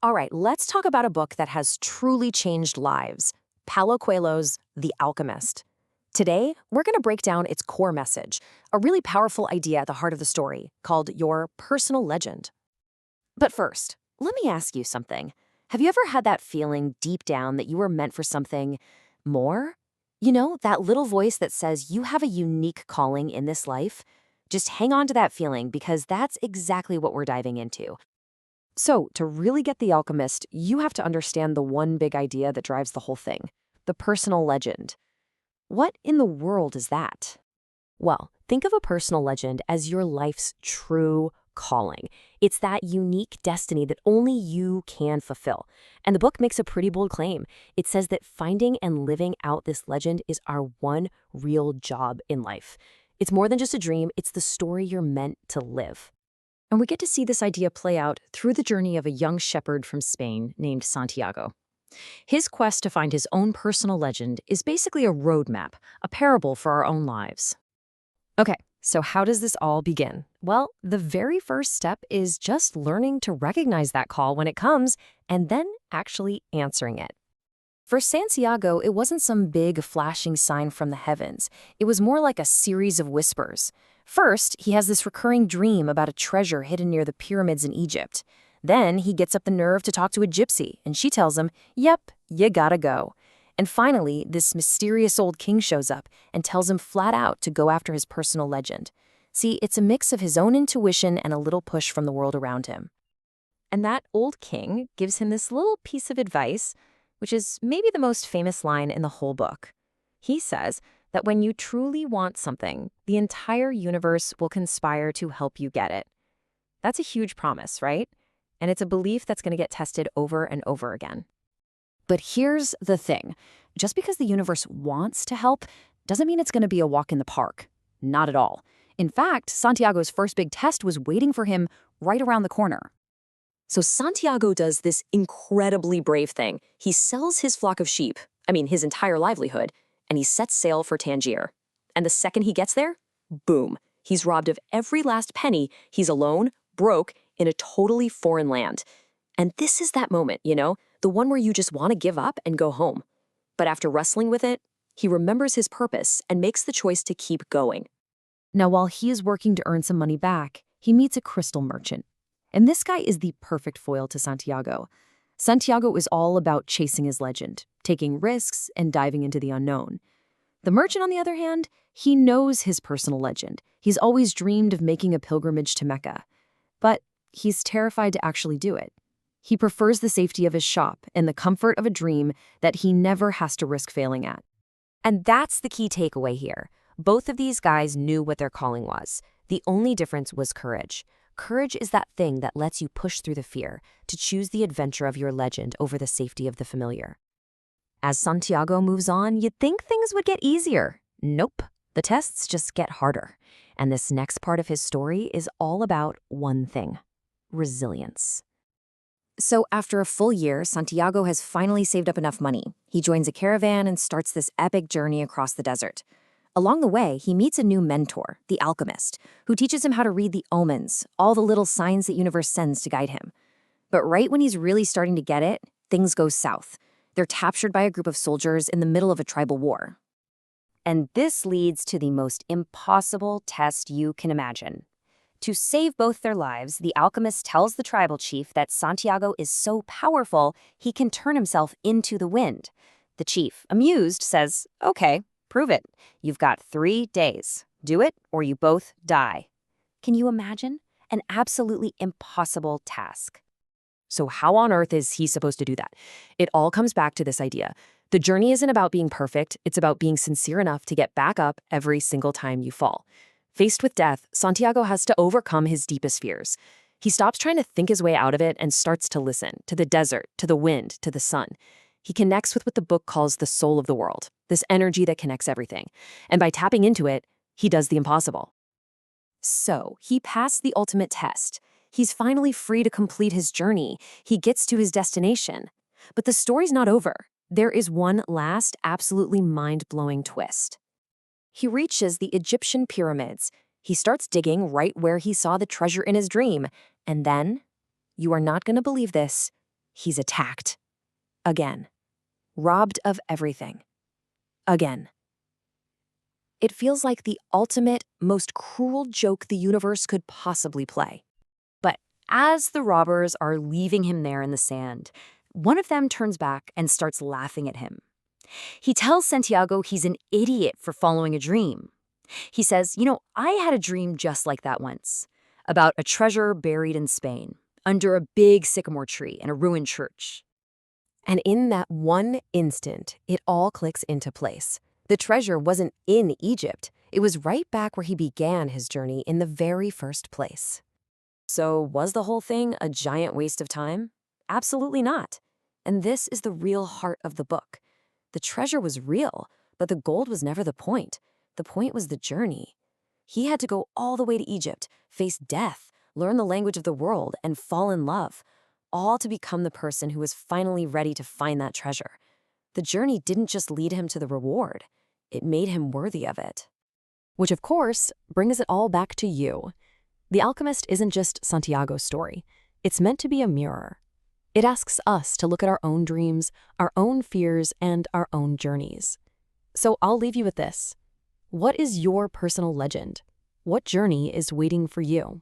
All right, let's talk about a book that has truly changed lives, Paulo Coelho's The Alchemist. Today, we're going to break down its core message, a really powerful idea at the heart of the story called your personal legend. But first, let me ask you something. Have you ever had that feeling deep down that you were meant for something more? You know, that little voice that says you have a unique calling in this life? Just hang on to that feeling because that's exactly what we're diving into. So, to really get The Alchemist, you have to understand the one big idea that drives the whole thing, the personal legend. What in the world is that? Well, think of a personal legend as your life's true calling. It's that unique destiny that only you can fulfill. And the book makes a pretty bold claim. It says that finding and living out this legend is our one real job in life. It's more than just a dream, it's the story you're meant to live. And we get to see this idea play out through the journey of a young shepherd from Spain named Santiago. His quest to find his own personal legend is basically a roadmap, a parable for our own lives. Okay, so how does this all begin? Well, the very first step is just learning to recognize that call when it comes and then actually answering it. For Santiago, it wasn't some big flashing sign from the heavens. It was more like a series of whispers. First, he has this recurring dream about a treasure hidden near the pyramids in Egypt. Then he gets up the nerve to talk to a gypsy, and she tells him, "Yep, you gotta go." And finally, this mysterious old king shows up and tells him flat out to go after his personal legend. See, it's a mix of his own intuition and a little push from the world around him. And that old king gives him this little piece of advice, which is maybe the most famous line in the whole book. He says that when you truly want something, the entire universe will conspire to help you get it. That's a huge promise, right? And it's a belief that's going to get tested over and over again. But here's the thing. Just because the universe wants to help doesn't mean it's going to be a walk in the park. Not at all. In fact, Santiago's first big test was waiting for him right around the corner. So Santiago does this incredibly brave thing. He sells his flock of sheep, his entire livelihood, and he sets sail for Tangier. And the second he gets there, boom, he's robbed of every last penny. He's alone, broke, in a totally foreign land. And this is that moment, the one where you just want to give up and go home. But after wrestling with it, he remembers his purpose and makes the choice to keep going. Now, while he is working to earn some money back, he meets a crystal merchant. And this guy is the perfect foil to Santiago. Santiago is all about chasing his legend, taking risks, and diving into the unknown. The merchant, on the other hand, he knows his personal legend. He's always dreamed of making a pilgrimage to Mecca. But he's terrified to actually do it. He prefers the safety of his shop and the comfort of a dream that he never has to risk failing at. And that's the key takeaway here. Both of these guys knew what their calling was. The only difference was courage. Courage is that thing that lets you push through the fear, to choose the adventure of your legend over the safety of the familiar. As Santiago moves on, you'd think things would get easier. Nope. The tests just get harder. And this next part of his story is all about one thing: resilience. So after a full year, Santiago has finally saved up enough money. He joins a caravan and starts this epic journey across the desert. Along the way, he meets a new mentor, the Alchemist, who teaches him how to read the omens, all the little signs the universe sends to guide him. But right when he's really starting to get it, things go south. They're captured by a group of soldiers in the middle of a tribal war. And this leads to the most impossible test you can imagine. To save both their lives, the alchemist tells the tribal chief that Santiago is so powerful he can turn himself into the wind. The chief, amused, says, "Okay, prove it. You've got 3 days. Do it or you both die." Can you imagine? An absolutely impossible task. So how on earth is he supposed to do that? It all comes back to this idea. The journey isn't about being perfect, it's about being sincere enough to get back up every single time you fall. Faced with death, Santiago has to overcome his deepest fears. He stops trying to think his way out of it and starts to listen to the desert, to the wind, to the sun. He connects with what the book calls the soul of the world, this energy that connects everything. And by tapping into it, he does the impossible. So he passed the ultimate test. He's finally free to complete his journey. He gets to his destination. But the story's not over. There is one last, absolutely mind-blowing twist. He reaches the Egyptian pyramids. He starts digging right where he saw the treasure in his dream. And then, you are not going to believe this, he's attacked. Again. Robbed of everything. Again. It feels like the ultimate, most cruel joke the universe could possibly play. But as the robbers are leaving him there in the sand, one of them turns back and starts laughing at him. He tells Santiago he's an idiot for following a dream. He says, I had a dream just like that once, about a treasure buried in Spain, under a big sycamore tree in a ruined church. And in that one instant, it all clicks into place. The treasure wasn't in Egypt. It was right back where he began his journey in the very first place. So was the whole thing a giant waste of time? Absolutely not. And this is the real heart of the book. The treasure was real, but the gold was never the point. The point was the journey. He had to go all the way to Egypt, face death, learn the language of the world, and fall in love, all to become the person who was finally ready to find that treasure. The journey didn't just lead him to the reward. It made him worthy of it. Which, of course, brings it all back to you. The Alchemist isn't just Santiago's story. It's meant to be a mirror. It asks us to look at our own dreams, our own fears, and our own journeys. So I'll leave you with this. What is your personal legend? What journey is waiting for you?